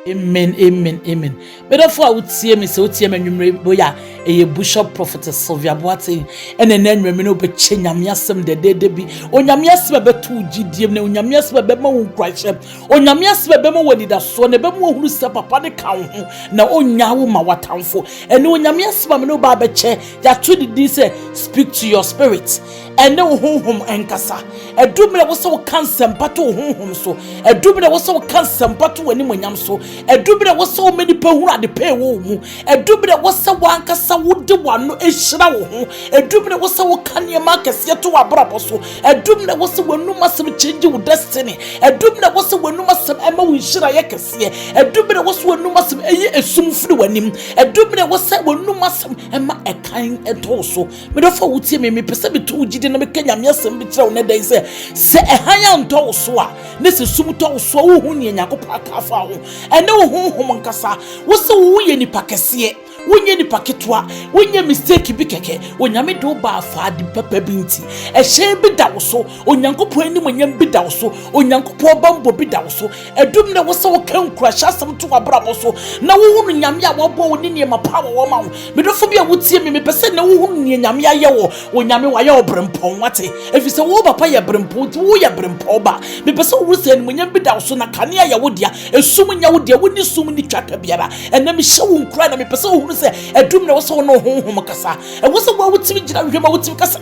Amen, amen, amen. But therefore, I would see me so team and boya a Bishop Prophetess Sylvia Boateng and then remember be chenyamiasem the day be on yamiasma be 2 GDM ne on yamiasma be ma Christ on yamiasma be ma wadi da so ne be mo hunu se papa ne kan ho na onyawo ma watamfo and on yamiasma me no ba be che ya to the say speak to your spirit and no honhom enkasa edumre wo so cancer pato honhom so edumre wo so cancer pato wani monyam so edumre wo so many pa huru ade pe wo mu edumre wo so wankasa wo de wano ehira wo ho edumre wo so kanye makase to abrabo so edumre wo so wanu masem change wo destiny edumre wo so wanu masem ema wo hira yakase edumre wo so wanu masem eye esum firi wanim edumre wo so wanu masem ema ekan eto so me do fa wutie me pese be to de na me kanya me asem bi kire wo na dai se ehanya nto so a ne se sum to so wo hu ne yakopaka afa ho ene wo honhom nkasa wo se wo ye nipa kese wonye nipa ketwa wonye mistake bi keke onyame do ba afa di papa bi nti ehye bi da wo so onyankopon ani monyam bi da wo so onyankopon bambo bi da wo so edum na wo se wo kan kurahya asem to abrabo so na wo hunu nyame a wo bo wo ne ma power wo ma wo medofo bi a wotie me pese na wo hunu ne nyame aye wo onyame wa ye obrempon wate efise wo papa ye brempon ti wo ye brempon ba me pese wo se ne monyam bi da wo so na kane ya wo dia esum nya wo dia woni sum ni twaka biara enam hye wo nkura na me pese wo hunu se edum na wo se wo no honhom kasa e wo se wo wotimi gina hwema wotimi kasa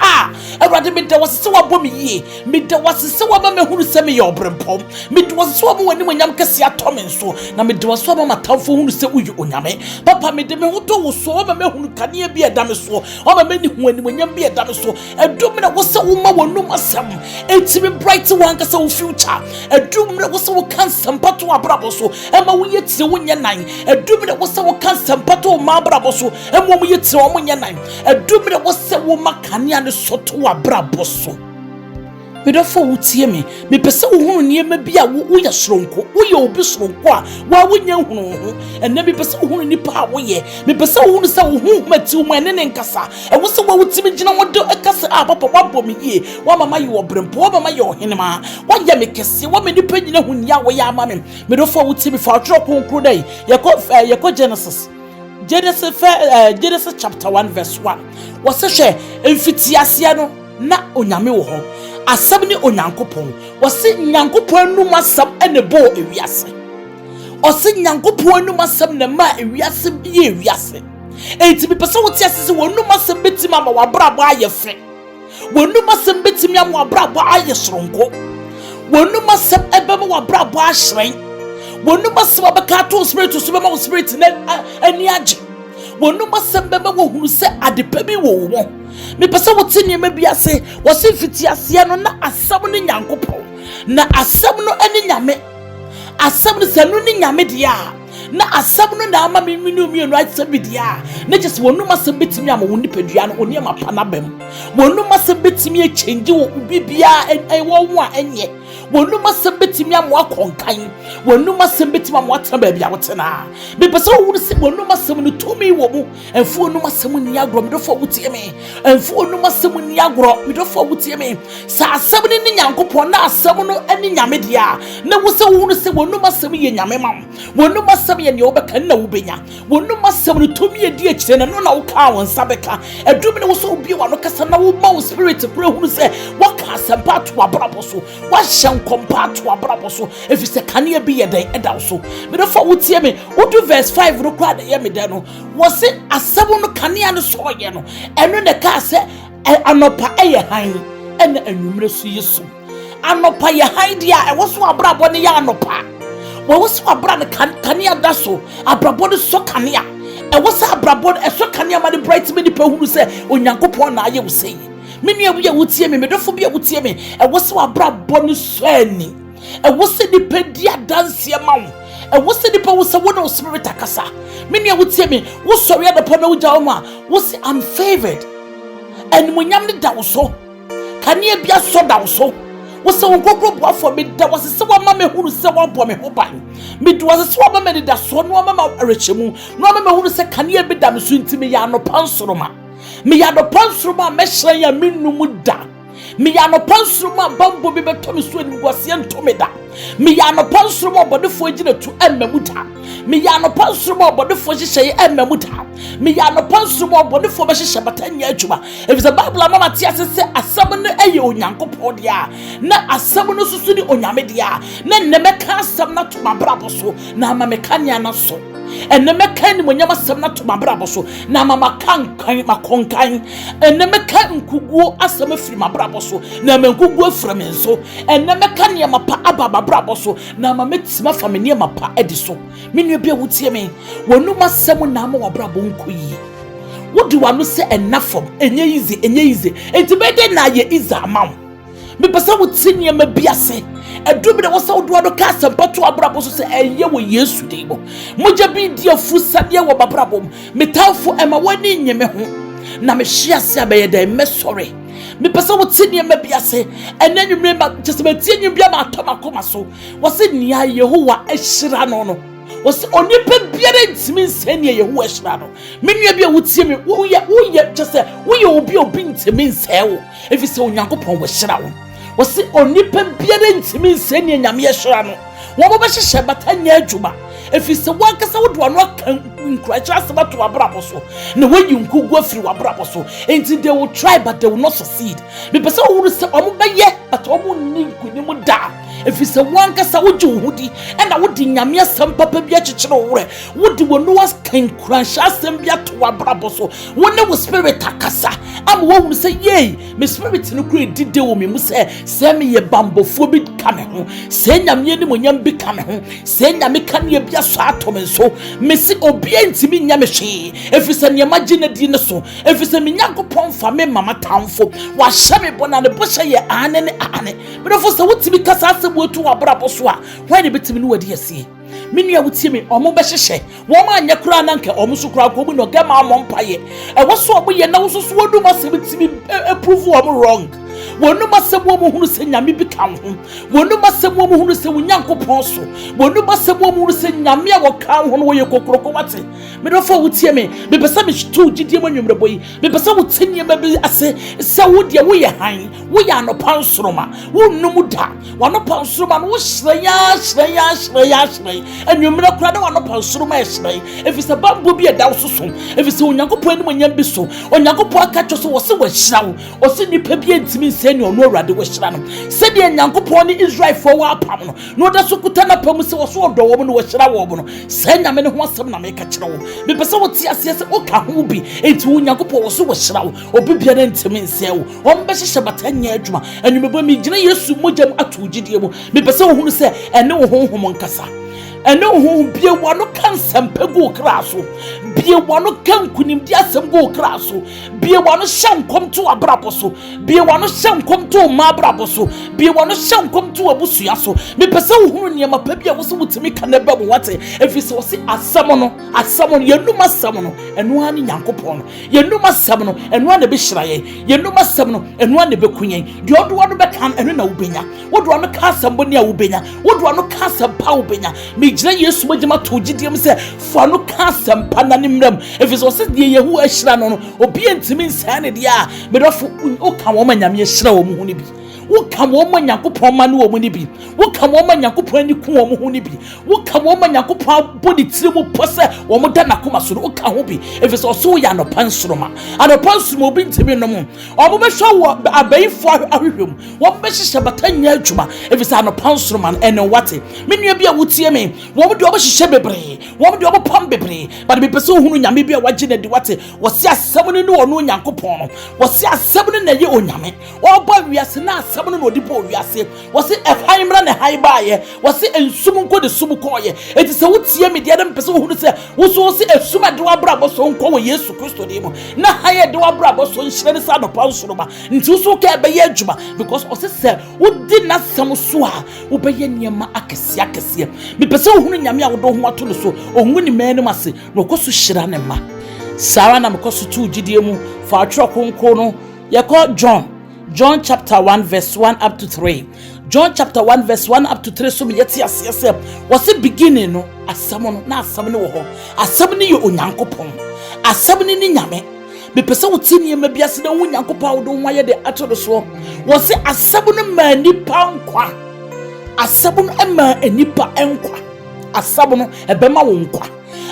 awrade me da wo se wo bom yie me da wo se wo ma me hunu se me ye obrempon me da wo se wo woni monyam kase atomen so na me da wo se wo ma tamfo hunu se uyu onyame papa me de me hoto wo so wo ma me hunu kane bi edam so wo ma me ni hu ani monyam bi edam so edum na wo se wo ma wonum asam etimi bright one kasa wo future edum na wo se wo cancer pato abrabo so e ma wo yetire wo nya nan edum na wo se wo cancer pato ma abrabo so e mo mo yetire wo nya nan edum na wo se wo makane ane soto abrabo so me do for wutie me pese wo hunu niema bi a wo ye soronko wo ye obi soronko a wa wonya hunu ho enne me pese wo hunu nipa a wo ye me pese wo hunu sa wo hu mati wo ene ne nkasa e wo se wo wutimi gina wo do ekasa a papa wa bom yie wa mama ye obrempo wa mama ye ohenema wa ye me kese wa me nipa gina hunu ya wo ya ama me do for wutie me fa tro konkro dai ye ko Genesis chapter 1 verse 1 wo se hwe emfitiase no na onyame wo ho asam ni onyankopon wose nyankopon anum asam ene bo ewiase ose nyankopon anum asam na ma ewiase ye ewiase enti bi pese wote asese wonum asam betima ma wabrabo ayefe wonum asam betima ma wabrabo ayesoronko wonum asam ebe ma wabrabo ahyen wonum asam abeka to spirit so be ma spirit na ani age wonum asam be ma wo hunu se adepa bi wo wo me pese wote niema bi ase wo se fiti ase no na asam no nyankopon na asam no ene nyame asam no sanu ni nyame dia na asam no na ama me mienu asam dia na just wonum asam betimi ama woni padua no oni ama pana bam wonum asam betimi change wo bibia wo wo enye wonum asam betimi ama akonkan wonum asam betimi ama atena ba bia wotena me pese wo se wonum asam no tumi wo mu enfu wonum asam ni agro me do fo wotie me enfu wonum asam ni agro me do fo wotie me sa asam ni nyankopon na asam no ene nyame dia na wo se wo se wonum asam ye nyame mam wonum asam ye ne obeka na wo benya wonum asam no tumi edi akire na no na wo ka won sabeka edum ne wo so obi wa no kasa na wo ma wo spirit pre hunu se waka asam pa to abrabo so wa hyen kompa to abrabo so efise kane bi ye den eda so me do fa wotie me wo do verse 5 ro kwa de ye me de no wo se asam no kane an so ye no eno ne ka se anopa eye han ena anwumre so yesu anopa ye han dia e wo so abrabo ne ya anopa wo so abrabo kane ada so abrabo ne so kane a e wo sa abrabo e so kane ma de bright me di pa hunu se onyankopon na aye wo sei menu abu ya wotie me medofo bia wotie me e wo se abrabo ne so ani e wo se di pedia dance ma wo e wo se di pa wo se wo no spirit akasa menu ya wotie me wo sori ada pa na wo jawo ma wo se I'm favored and munyam ne da wo so kane bia so da wo so wo se wogogro boafo me da wo se wo ma me hunu se wo bo me ho ban me do wo se wo ma me da so no ma arechemu no ma me hunu se kane bi da me so ntimi ya no pansoroma me ya no pansoroma me hyen ya minnu mu da me ya no pansoroma bambo bi beto me so ni gwase ntome da Me ya no pansro mo bodefo agina tu emamuta. Me ya no pansro mo bodefo hihye emamuta. Me ya no pansro mo bodefo be hihye batanya adwuma. If the Bible mama tia se asam no eye onyankopon dia na asam no susu ni onyame dia na nemeka asam na to mabrabo so na ma mekanya na so ene meka ni monyama asam na to mabrabo so na mama kankan makonkan ene meka nkuguo asam afiri mabrabo so na menkuguo afiri me so ene meka ni mapa aba mabrabo so na mama metima family mapa edi so menua bia wutie me wonu masam na ma wabrabo nkoyi wodi wanu se enafom enye easy entibede na ye iza amam me pesa wutie ne ma biase edubire wo se wodo do ka sampato abrabo so se eye wo Yesu de bo moja bi dia fusade wo babrabo metafo ema wani nyeme ho na me hia se abaye da me sorry me pesa wutie ne ma biase enanwumre ma chesemetie nwubia ma atomako so wo se nia Yehowa ehira no was onipa biara ntimi nsani Yehowa ehira no menua bia wutie me wo ye chese wo ye obi ntimi nsewo efise onyankopon wo hira wo was onipa biara ntimi nsani nyame ehira no wo bo behye batanya adwuma efise wankasa wo do ano kan nkuracha asabato abrabo so na wayi nkugu afiri abrabo so enti they will try but they will not succeed me pese wo se omo beye but omo ni nkuni da efise wankasa wo ji ohudi na wo di nyame asam papa bi akyekyere wo wo di wonu was kan nkuracha asam bi ato abrabo so wo ne wo spirit akasa am wo hu se ye me spirit no kure dide wo me mu se me ye bambofo bi ka me ho se nyame ni monyam bi ka me ho se nyame ka ne bi aso atom so me se obi ntimi nyame hwe efise ne magine di ne so efise me nyankopon fa me mama tamfo wa hye me bona ne bo hye ye ane ne ane me fo se wotimi kasa asebo tu abrabo so a why ne betimi no wadi asie menua wutie me omo be hyehye wo ma anya kura na nke omo so kura ko mu no gama amompaye e wo so obo ye na wo so so wodu ma se betimi approve wo wrong wonu masebo mu hunu se nyame bi kan ho wonu masebo mu hunu se wunyankopon so wonu masebo mu hunu se nyame a wo kan ho no wo ye kokroko wate me do fa wutie me pesa me stu gidie manwumre boyi me pesa wutenie ma bi ase se wo de wo ye han wo ye anopan soroma wo num da wanopan soroma no wo hyeya anwumre kura na wanopan soroma hyeya efise bambo bi eda wo so efise wunyankopon ni monyam bi so onyankopon aka twa so wo se wo hyira wo o se nipa bi entimi seni ono awrade wo hyira no se de nyankopon ni Israel fo wa apam no da so kuta na pam se wo so odo wo no wo hyira wo no se nyame ne ho asem na me ka kyerɛ wo me pese wo ti ase se o ka ho bi enti wo nyankopon wo so wo hyira wo obi bia na ntimi nse wo wo mbe hyehye batanya adwuma anwumebo mi gyina Yesu mogyam ato gidie mu me pese wo hunu se ene wo honhom nkasa ene wo bie wo no kan sampagu kraso bie wo no kan kunim di asem go kraso bie wo no hyankom to abrabo so bie wo no hyankom to ma abrabo so bie wo no hyankom to abusua so me pese wo hunu niam pa bia wo so mutimi kan ba mo wate efise wo se asam no yenum asam no eno ani nyankopon no yenum asam no eno ana be hyiraye yenum asam no eno ana be kunyen de odo wo no be kan eno na wobenya wodo no ka asam boni a wobenya wodo no ka asam pa wobenya gyina Yesu magyama to gidiem se fa no ka sampa na ne mram efise o se de Yehowa hyira no obi entimi nsane de a medofo o ka wo manyame hyira wo mu hu ne bi wo ka wo manyankopon ma ne wo mu ne bi wo ka wo manyankopon ni ku wo mu hu ne bi wo ka wo manyankopon bodi tire mu pose wo mu da nakoma so o ka ho bi efise o so ya no pansoroma obi ntimi no mu o mo be hwa wo abaifo ahwehwem wo be hyehye batanya adwuma efise ano pansoroma ene wate menua bia wotie me wo mo de o be hyehye bebre wo mo de o pam bebre but me pese ohunu nyame bia waje na di wate wo se asem ne wo no nyankopon no wo se asem ne na ye onyame wo ba wiase na asem ne odi bo wiase wo se efan mra ne hai baaye wo se ensum nko de sum koye eti se wotie me de dem pese ohunu se wo so se esum de wabrabo so nko wo Yesu Kristo de mo na haye de wabrabo so nhyire ne sa no pansoroma nti so ka be ye adwuma because o se wodi na sam so a wo be ye niam akese me pese ohunu nyame a wo do ho ato no so ohunu ni manu ase no koso hyira ne ma sara na me koso tu gidie mu fa atro konko no ye ko John chapter 1 verse 1 up to 3 John chapter 1 verse 1 up to 3 so me yeti ase was the beginning no asam no na asam ne wo ho asam ne ye onyankopon asam ne ni nyame me pese wo tini ma biase na wo nyankopon wo do ho aye de ato do so was the asam no mani pankwa asɛm no ɛma enipa ɛnkwa asɛm no ɛbɛma wo nkwa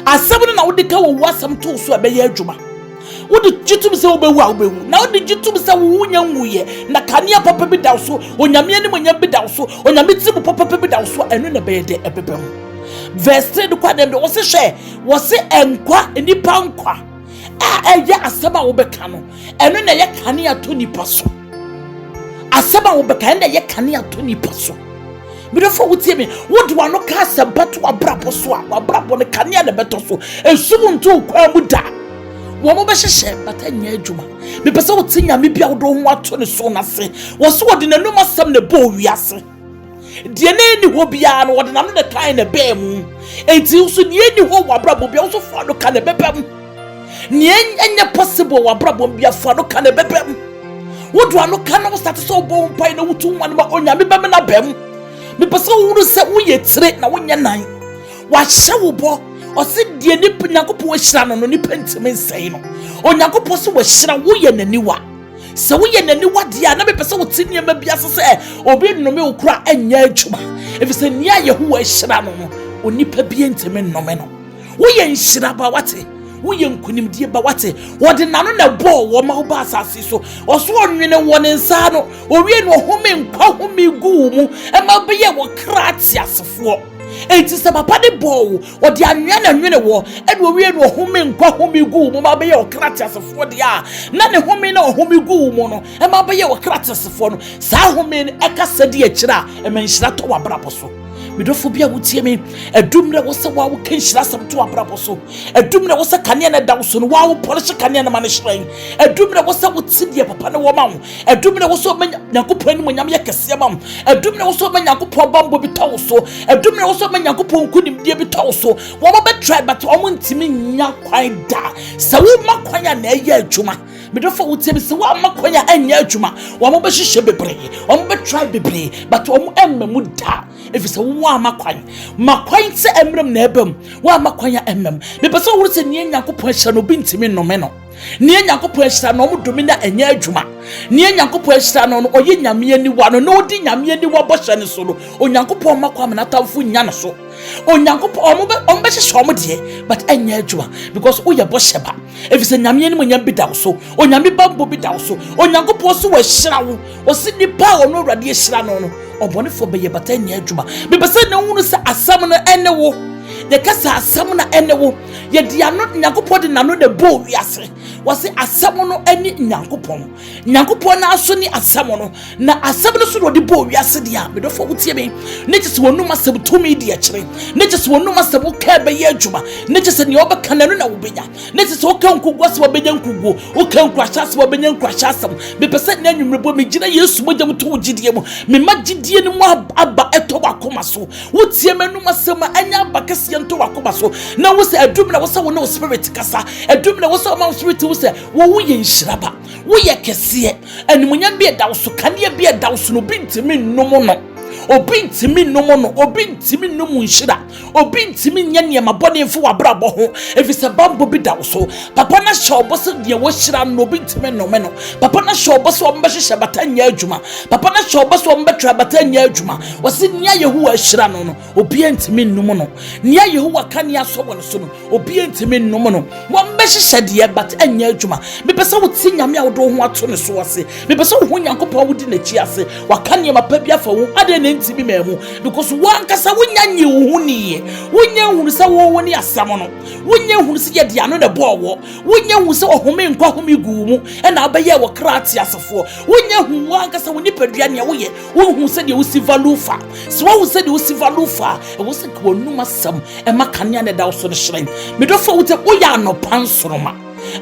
asɛm no na wode ka wo asɛm to so ɛbɛyɛ adwuma wode gitum sɛ wobɛwu a wobɛwu na wode gitum sɛ wo nya nwuye na kanea papa bi da so onyame anim nya bi da so onyame tibu papa bi da so ɛno na bɛyɛ de ɛbɛbɛm verse 3 do kwa dem de wo se hwɛ wo se enkwa enipa nkwa a ɛyɛ asɛm a wobɛka no ɛno na yɛ kanea to nipa so asɛm a wobɛka ɛno na yɛ kanea to nipa so Before we tell me, what do I know? Cast a battle a brabo so, a brabo the canyon the better so, and soon to Kwamuda. One more share, but 10 years Juma. Because I would think I maybe I don't want to the son I say, was what in the number some the bow we are say. The name will be on what another kind of bear moon. And till soon, ye knew what brabo be also for no kind of bebem. Nien and possible a brabo be a for no kind of bebem. What do I know? Can I start so bone pine no 2 1 on your bebem bem? Me pese wo se wo ye tire na wo nya nan wa hye wo bo o se die ni Nyankopon hyira no ni pentime nsɛn no Onyankopon se wo hyira wo ye naniwa se wo ye naniwa dia na me pese wo tinie ma bia se obi nnome wo kura anya adwuma efi se nia ye ho wa hyira no no onipa bia ntime nnome no wo ye nhyira ba wate wo ye nkunim die ba wate wo de nano na bo wo ma wo ba asase so oso onwene wo ne nsa no owie no home nkwa home gu mu e ma be ye wo krati asefo enti se papa de bo wo de anwene na nwene wo e no owie no home nkwa home gu mu ma be ye wo krati asefo de a na ne home na home gu mu no e ma be ye wo krati asefo no sa home ne e ka sedi a kira e ma nhira to wa brabo so midofo bia wotie me adumre wo se wa wo kanhyira sam to abrabo so adumre wo se kanea na dawo so no wa wo polish kanea na manehran adumre wo se wo tidie papa ne wo ma wo adumre wo so Nyankopon ni monyam ye kese ma wo adumre wo so Nyankopon bambo bi tawo so adumre wo so Nyankopon kunim die bi tawo so wo ma be try but wo ntimi nya kwan da se wo makwanya na eye adwuma midofo wotie me se wo makwanya anya adwuma wo ma be hwehwe bebre wo ma be try bebre but wo mo emmemu da efisa wo amakwan makwan se emrem na ebam wo amakwan ya emem me pese wo se nie Nyankopon hira no bi ntimi nnome no nie Nyankopon hira no omdome na anya adwuma nie Nyankopon hira no oye nyame ani wa no odi nyame ani wa bohye ne so no Onyankopon makwan na tamfo nya ne so Onyankopon ombe hye de but anya adwuma because wo ye bohye ba efisa nyame ani munya bi dawo so onyame bambo bi dawo so Onyankopon so wa hira wo o se nipa ono awrade hira no obone fo beye batanya adwuma me pese na hunu se asam no ene wo ye kasa asam na ene wo ye dia no Nyankopon de nano de bo wiase wose asam no ene Nyankopon na aso ni asam no na asam no so de bo wiase dia me do fo wutie me ne kise wonu masem to me dia kire ne kise wonu masem ka beye adwuma ne kise ne obeka nanu na wobenya ne kise o kan kugwa se wobenya nkugo o kan kwasha se wobenya nkwasha asam me pese na nwumrebo me gina Yesu mojam to gidie mu me magidie ni mu aba eto wakoma so wutie menu masem anya bakase nto wakoma so na wo se adum na wo se wo no spirit kasa adum na wo se ma spirit wo se wo ye nhyiraba wo ye kese animunyam bi edawo so kanea bi edawo so no bintimi nnomo no obi ntimi nnomo no obi ntimi nnomu nhyira obi ntimi nya ne mabone mfo wabrabo ho efisa bambo bi dawo so papa na hye oboso de wo hyira no obi ntimi nnome no papa na hye oboso ombe hye batanya adwuma papa na hye oboso ombe tra batanya adwuma wose nia Yehowa hyira no no obi ntimi nnomo no nia Yehowa kanea so won so no obi ntimi nnomo no ombe hye de bat anya adwuma me pese wo ti nyame a wo do ho ato ne so wose me pese wo ho Nyankopon wo di na chi ase wakane mapa bia fa wo ade ne ntimi memu because one kasa wonya nye wo niye wonya hunu se wo ni asam no wonya hunu se ye dia no na bo wo wonya hunu se ohome nkwa home gu mu e na abaye wo krati asefo wonya hunu one kasa woni padua ne wo ye wo hunu se de wo si value fa so wo se de wo si value fa e wo se ko numa sam e makane ne da wo so ne hyen me do fa wo te wo ya no pansoroma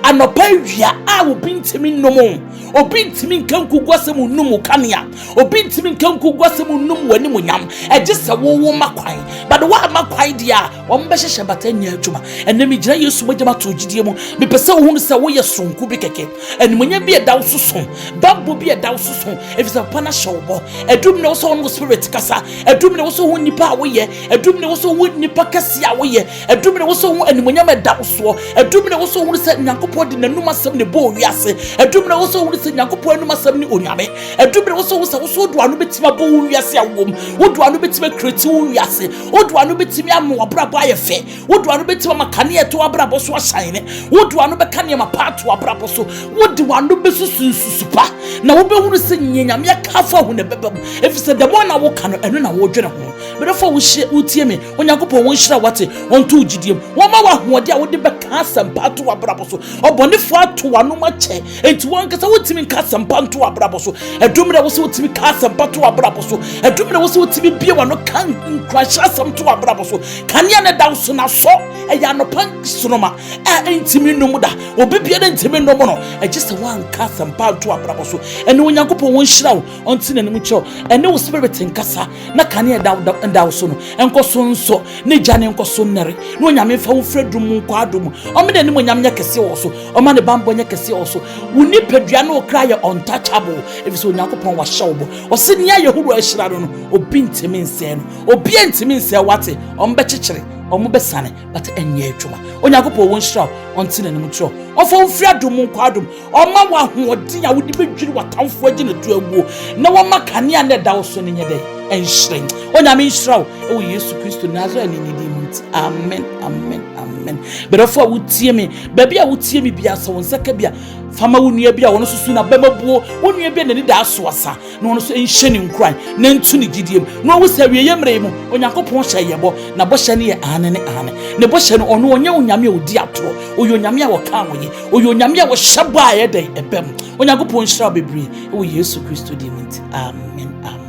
anopa wia a obi ntimi nnomo obi ntimi nkankugwa sem nnumu kanea obi ntimi nkankugwa sem nnum wani munyam egese wo makwan but wa makwan dia wo mbehye batanya adwuma enemi gira Yesu magyama to gidie mu me pese wo hunu se wo ye sonku bi keke enmunya bi edawo soso babbo bi edawo soso efisa pana shawbo edum ne wo so no spirit kasa edum ne wo so hu nipa wo ye edum ne wo so hu nipa kase a wo ye edum ne wo so hu enmunya edawo so edum ne wo so hu se Nyankopɔn de nanum asɛm ne bo wiase adum na wo so wo se Nyankopɔn anum asɛm ne onyame adum na wo so do anu betima bo wiase awom wo do anu betima kreti wo wiase wo do anu betimi am wabrabo ayefe wo do anu betima makane eto wabrabo so ahyane wo do anu beka ne mapato wabrabo so wo de anu besususupa na wo behunu se nyanyame akafa hu ne bebam efise de mo na wo ka no eno na wo dwene ho bedofo wo hye utie me Onyankopɔn wo hyira wate onto ugidiem wo ma wa hoode a wo de beka asempa to wabrabo so obonefo ato wanu mache enti won kasa wo timi ka asempa to wabrabo so adum na wo se wo timi ka asempa to wabrabo so adum na wo se wo timi bie wano kan nkrasha asem to wabrabo so kania ne daw so na so eya no pan sonoma entimi no da obibia ne ntimi no no just one ka asempa to wabrabo so ene Onyankopɔn won hyira wo onti na nim kyo ene wo spirit nkasa na kania daw so no enkoso nso ne jane enkoso nere no Onyame fa wo fredum nko adum o me de nim Onyame nya kese wo so o ma ne bambo nya kese wo so wo ni padua na o kra ye untouchable efiso Onyankopɔn wa hye wo bo o se nia yehuru ahyira no obi ntimi nse no obi ntimi nse wate o mbe kyekere o mo besane but enye adwuma Onyankopɔn won hyira onti na nim kyo o fa wo firi adum nko adum o ma wa hoɔden a wo di bedwiri watamfo agye ne to aguo na wo ma kanea ne dawo so ne nye dɛ enhyren Onyame nhyira wo e wo Yesu Kristo Nazareth ni di munti amen amen amen berefo a wotie me baabi a wotie me bia so wonsaka bia fama wo nua bia wono susu na bemabuo wo nua bia nani da so asa na wono so enhye ne nkran na ntu ne gidiem na wo sa wie yemre mu Onyankopɔn hye yebo na bo hye ne ye ane ne ane ne bo hye no ono onye Onyame a odi atoro oyo Onyame a woka woye oyo Onyame a wo hye ba ye den ebem Onyankopɔn hyira bebre wo Yesu Kristo di munti amen amen